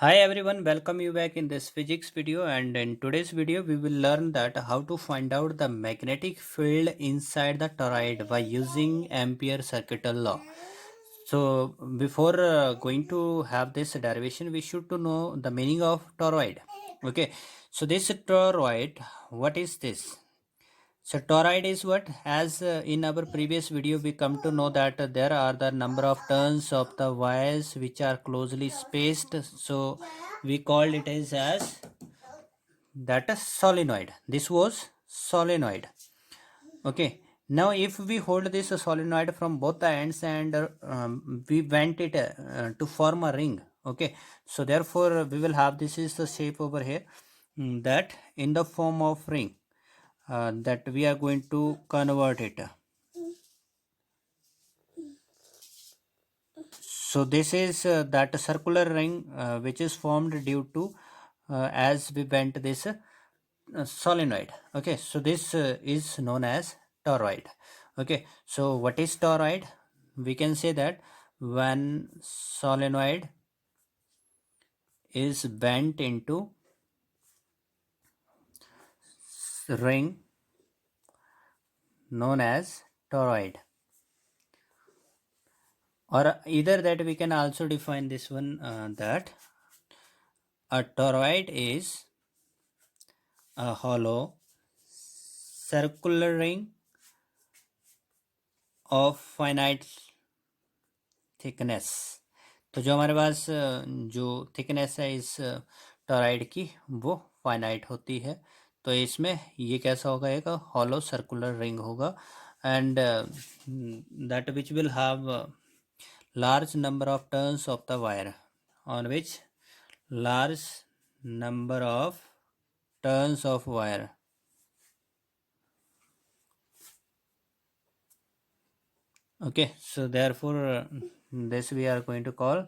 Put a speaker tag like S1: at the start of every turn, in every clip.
S1: Hi everyone, welcome you back in this physics video, and in today's video we will learn that how to find out the magnetic field inside the toroid by using Ampere circuital law. So before going to have this derivation, we should to know the meaning of toroid. Okay, so this toroid, what is this? So toroid is what? As in our previous video, we come to know that there are the number of turns of the wires which are closely spaced. So we called it as that a solenoid. This was solenoid. Okay. Now if we hold this solenoid from both the ends and we bent it to form a ring. Okay. So therefore we will have this is the shape over here, that in the form of ring, that we are going to convert it. So this is that circular ring which is formed due to as we bent this solenoid. Okay, so this is known as toroid. Okay, so what is toroid? We can say that when solenoid is bent into ring known as toroid, or either that we can also define this one, that a toroid is a hollow circular ring of finite thickness. तो जो हमारे पास जो thickness है इस toroid की वो finite होती है. तो इसमें ये कैसा होगा, एक हॉलो सर्कुलर रिंग होगा, and that which will have large number of turns of the wire, on which large number of turns of wire. Okay, so therefore this we are going to call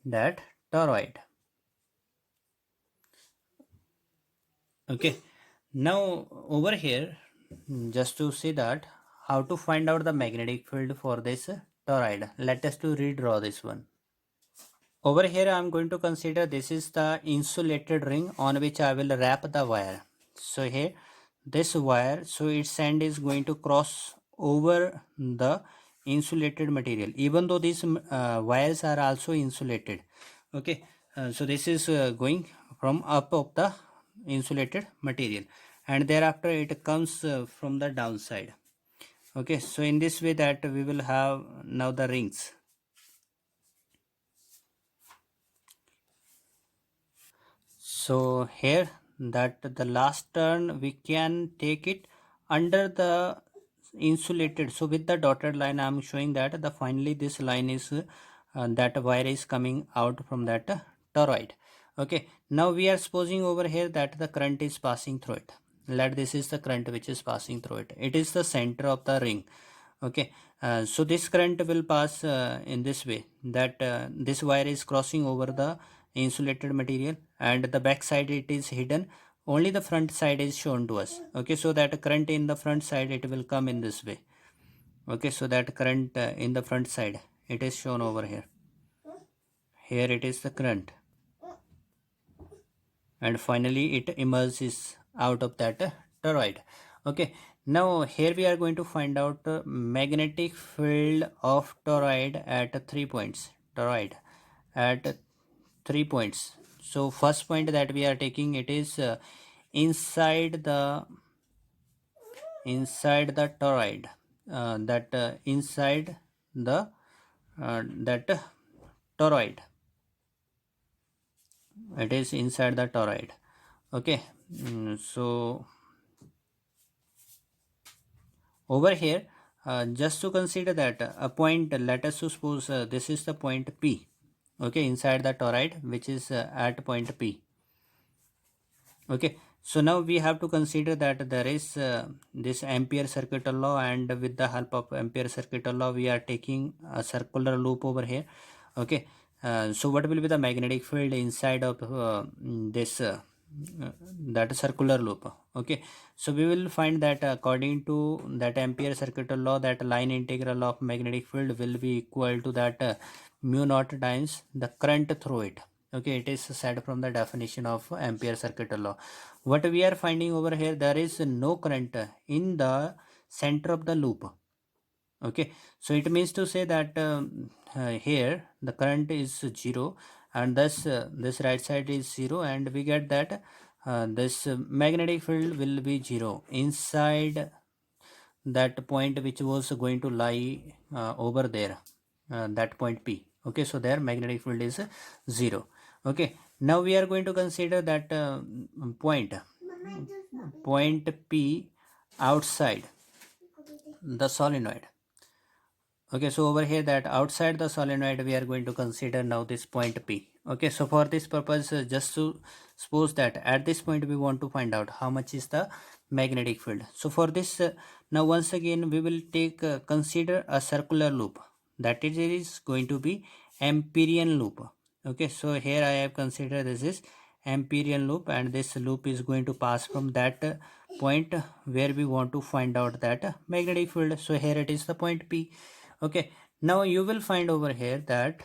S1: that toroid. Okay, now over here, just to see that how to find out the magnetic field for this toroid, let us to redraw this one. Over here I am going to consider this is the insulated ring on which I will wrap the wire. So here this wire, so its end is going to cross over the insulated material, even though these wires are also insulated. Okay, so this is going from up of the insulated material, and thereafter it comes from the downside. Okay, so in this way that we will have now the rings. So here that the last turn we can take it under the insulated. So with the dotted line I am showing that the finally this line is that wire is coming out from that toroid. Okay, now we are supposing over here that the current is passing through it. Let this is the current which is passing through it. It is the center of the ring. Okay, so this current will pass in this way, that this wire is crossing over the insulated material, and the back side it is hidden, only the front side is shown to us. Okay, so that current in the front side it will come in this way. Okay, so that current in the front side it is shown over here. Here it is the current, and finally it emerges out of that toroid. Okay, now here we are going to find out magnetic field of toroid at 3 points. Toroid at 3 points. So first point that we are taking, it is inside the toroid, that inside the that toroid, it is inside the toroid. Okay, so over here, just to consider that a point, let us suppose this is the point P. Okay, inside the toroid which is at point P. Okay, so now we have to consider that there is this Ampere circuital law, and with the help of Ampere circuital law we are taking a circular loop over here. Okay, so what will be the magnetic field inside of this that circular loop? Okay, so we will find that according to that Ampere circuital law, that line integral of magnetic field will be equal to that mu naught times the current through it. Okay, it is said from the definition of Ampere circuit law. What we are finding over here, there is no current in the center of the loop. Okay, so it means to say that here the current is 0, and thus this right side is 0, and we get that this magnetic field will be 0 inside that point which was going to lie over there, that point P. Okay, so there magnetic field is 0. Okay, now we are going to consider that point P outside the solenoid. Okay, so over here that outside the solenoid we are going to consider now this point P. Okay, so for this purpose, just to suppose that at this point we want to find out how much is the magnetic field. So for this, now once again we will take consider a circular loop, that it is going to be Amperian loop. Okay, so here I have considered this is Amperian loop, and this loop is going to pass from that point where we want to find out that magnetic field. So here it is the point P. Okay, now you will find over here that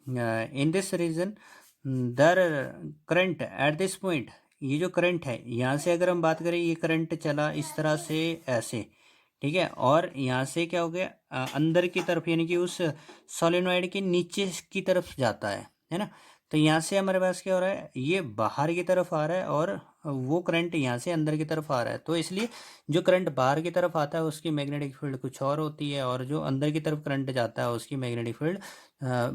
S1: in this region the current at this point, ये जो current है यहाँ से अगर हम बात करें, ये करंट चला इस तरह से ऐसे, ठीक है, और यहाँ से क्या हो गया अंदर की तरफ, यानी कि उस सोलेनॉइड के नीचे की तरफ जाता है ना। तो यहाँ से हमारे पास क्या हो रहा है, ये बाहर की तरफ आ रहा है और वो करंट यहाँ से अंदर की तरफ आ रहा है। तो इसलिए जो करंट बाहर की तरफ आता है उसकी मैग्नेटिक फील्ड कुछ और होती है, और जो अंदर की तरफ करंट जाता है उसकी मैग्नेटिक फील्ड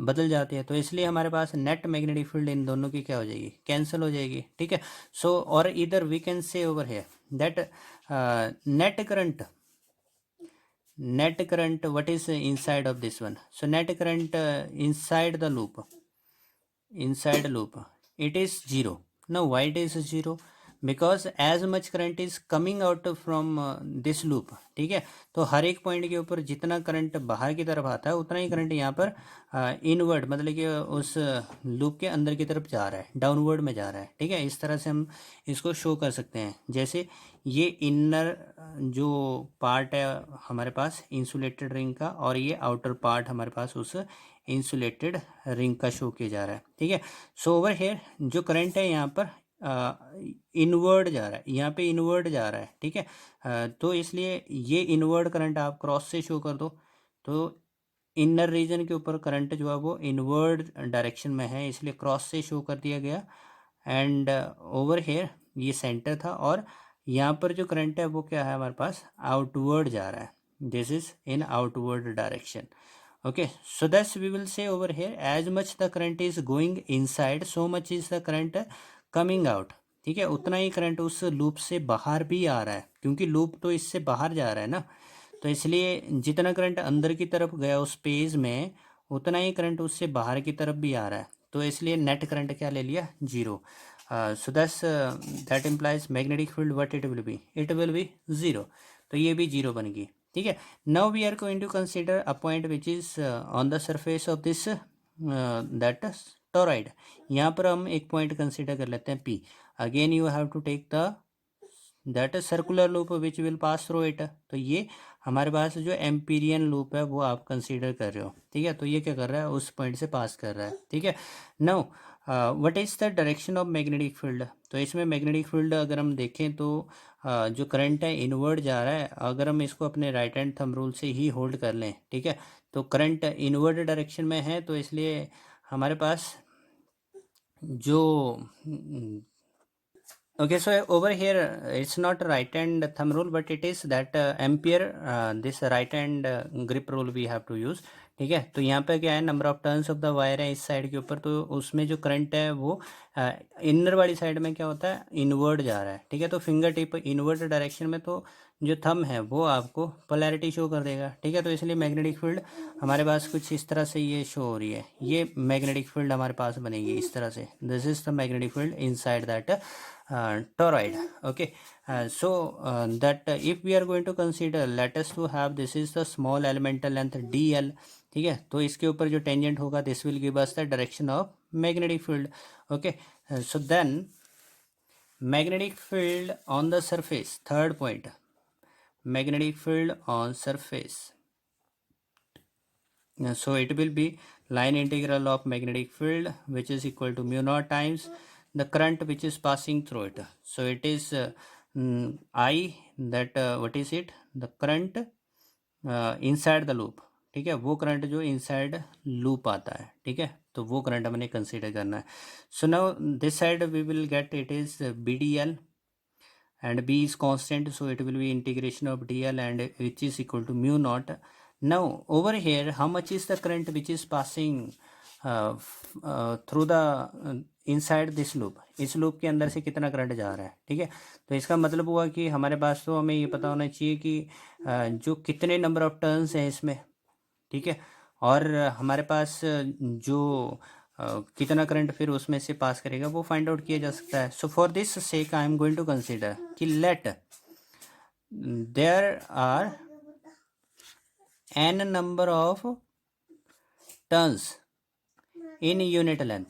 S1: बदल जाती है। तो इसलिए हमारे पास नेट मैग्नेटिक फील्ड इन दोनों की क्या हो जाएगी, कैंसिल हो जाएगी। ठीक है, सो और इधर we can say over here that net current what is inside of this one. So net current inside the loop, it is 0. Now why it is 0? Because as much current is coming out from this loop. ठीक है, तो हर एक point के ऊपर जितना current बाहर की तरफ आता है उतना ही करंट यहाँ पर इनवर्ड, मतलब कि उस लूप के अंदर की तरफ जा रहा है, डाउनवर्ड में जा रहा है। ठीक है, इस तरह से हम इसको शो कर सकते हैं। जैसे ये इनर जो पार्ट है हमारे पास इंसुलेटेड रिंग का, और ये आउटर पार्ट हमारे पास उस इंसुलेटेड रिंग का शो किया जा रहा है। ठीक है, सो ओवर हेयर जो करंट है यहाँ पर इनवर्ड जा रहा है, यहाँ पे इनवर्ड जा रहा है। ठीक है, तो इसलिए ये इनवर्ड करंट आप क्रॉस से शो कर दो, तो इनर रीजन के ऊपर करंट जो है वो इनवर्ड डायरेक्शन में है, इसलिए क्रॉस से शो कर दिया गया। एंड ओवर हेयर ये सेंटर था, और यहाँ पर जो करंट है वो क्या है हमारे पास आउटवर्ड जा रहा है, this is in outward direction. Okay, so thus we will say over here as much the current is going inside, so much is the current coming out। ठीक है, उतना ही करंट उस लूप से बाहर भी आ रहा है, क्योंकि लूप तो इससे बाहर जा रहा है ना, तो इसलिए जितना करंट अंदर की तरफ गया उस पेज में उतना ही करंट उससे बाहर की तरफ भी आ रहा है। तो इसलिए नेट करंट क्या ले लिया, 0। So thus that implies magnetic field what it will be 0। तो ये भी 0 बन गई। ठीक है, now we are going to consider a point which is on the surface of this that toroid. यहाँ पर हम एक पॉइंट कंसिडर कर लेते हैं P। Again you have to take the that circular loop which will pass through it. तो ये हमारे पास जो एम्पीरियन लूप है वो आप कंसीडर कर रहे हो। ठीक है, तो ये क्या कर रहा है, उस पॉइंट से पास कर रहा है। ठीक है, now what is the direction of magnetic field. तो इसमें मैग्नेटिक फील्ड अगर हम देखें तो जो करंट है इनवर्ड जा रहा है। अगर हम इसको अपने राइट हैंड थंब रूल से ही होल्ड कर लें, ठीक है, तो करंट इनवर्ड डायरेक्शन में है, तो इसलिए हमारे पास जो okay, so over here it's not right hand thumb rule, but it is that ampere this right hand grip rule we have to use। ठीक है, तो यहाँ पे क्या है, number of turns of the wire है इस साइड के ऊपर, तो उसमें जो करंट है वो इनर वाली साइड में क्या होता है, इनवर्ड जा रहा है। ठीक है, तो फिंगर टिप इनवर्ड डायरेक्शन में, तो जो थंब है वो आपको पोलैरिटी शो कर देगा। ठीक है, तो इसलिए मैग्नेटिक फील्ड हमारे पास कुछ इस तरह से ये शो हो रही है, ये मैग्नेटिक फील्ड हमारे पास बनेगी इस तरह से, this is the magnetic field inside that toroid। Okay, so that if we are going to consider, let us to have this is the small elemental length dl। ठीक है, तो इसके ऊपर जो टेंजेंट होगा this will give us the direction of magnetic field. Okay, so then magnetic field on the surface, third point, magnetic field on surface, so it will be line integral of magnetic field, which is equal to mu naught times the current which is passing through it. So it is I, that what is it, the current inside the loop, ठीक है, वो current जो inside loop आता है, ठीक है, तो वो करंट हमने कंसीडर करना है. So now this side we will get it is B D L and b is constant, so it will be integration of dl and which is equal to mu naught. Now over here, how much is the current which is passing through the inside this loop? इस loop के अंदर से कितना current जा रहा है, ठीक है. तो इसका मतलब हुआ कि हमारे पास तो हमें ये पता होना चाहिए कि जो कितने नंबर ऑफ टर्न्स हैं इसमें, ठीक है, और हमारे पास जो कितना करंट फिर उसमें से पास करेगा वो फाइंड आउट किया जा सकता है. So for this sake I am going to consider कि let there are n number of turns in unit length,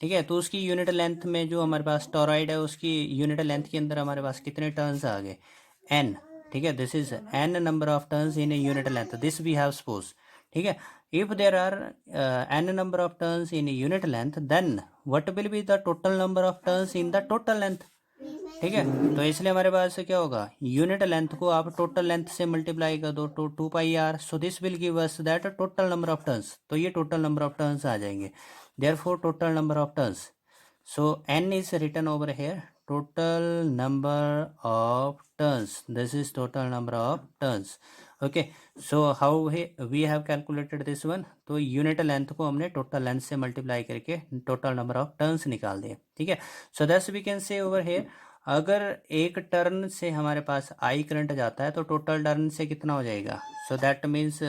S1: ठीक है. तो उसकी यूनिट लेंथ में जो हमारे पास टोरॉइड है उसकी यूनिट लेंथ के अंदर हमारे पास कितने टर्न्स आ गए, n, ठीक है. This is n number of turns in unit length, this we have suppose, ठीक है. If there are n number of turns in unit length, then what will be the total number of turns in the total length, ठीक है. तो इसलिए हमारे पास क्या होगा, unit length को आप टोटल लेंथ से मल्टीप्लाई कर दो तो 2πr, so this will give us that total number of turns. तो ये टोटल नंबर ऑफ टर्न्स आ जाएंगे. Therefore total number of turns, so n is written over here, total number of turns, this is total number of turns. Okay, so how we have calculated this one, तो unit length को हमने total length से multiply करके total number of turns निकाल दिए, ठीक है. So that's we can say over here, अगर एक टर्न से हमारे पास आई करंट जाता है तो टोटल टर्न से कितना हो जाएगा. सो दैट मीन्स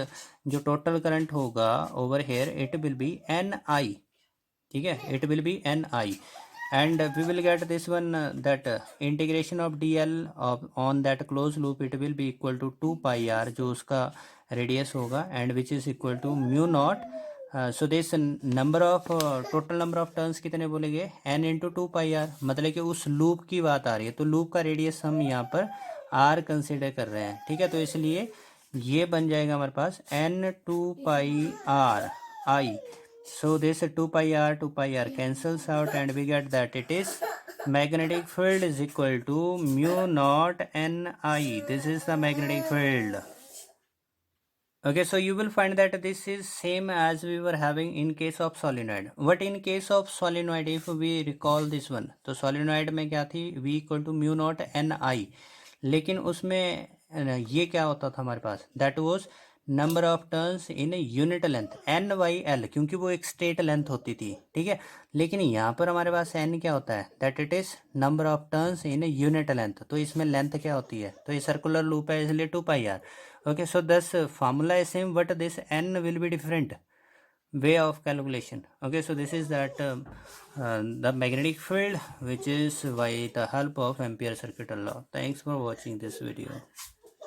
S1: जो टोटल करंट होगा over here it will be N I, ठीक है, it will be N I and we will get this one that integration of dl of on that closed loop it will be equal to 2 pi r जो उसका radius होगा and which is equal to mu naught. So this number of total number of turns कितने बोलेंगे, n into 2 pi r, मतलब कि उस loop की बात आ रही है तो लूप का रेडियस हम यहाँ पर r कंसिडर कर रहे हैं, ठीक है. तो इसलिए ये बन जाएगा हमारे पास n 2 pi r I. So this 2 pi r cancels out and we get that it is magnetic field is equal to mu naught Ni. This is the magnetic field. Okay, so you will find that this is same as we were having in case of solenoid. But in case of solenoid, if we recall this one, तो solenoid में क्या थी, V equal to mu naught Ni, लेकिन उसमें ये क्या होता था हमारे पास, that was number of turns in unit length n/l, क्योंकि वो एक स्ट्रेट लेंथ होती थी, ठीक है. लेकिन यहाँ पर हमारे पास n क्या होता है, that it is number of turns in unit length. तो इसमें लेंथ क्या होती है, तो ये सर्कुलर लूप है इसलिए 2πr. ओके, सो दस formula is same but this n will be different way of calculation. Okay, so this is that the magnetic field which is by the help of Ampere circuital law. Thanks for watching this video.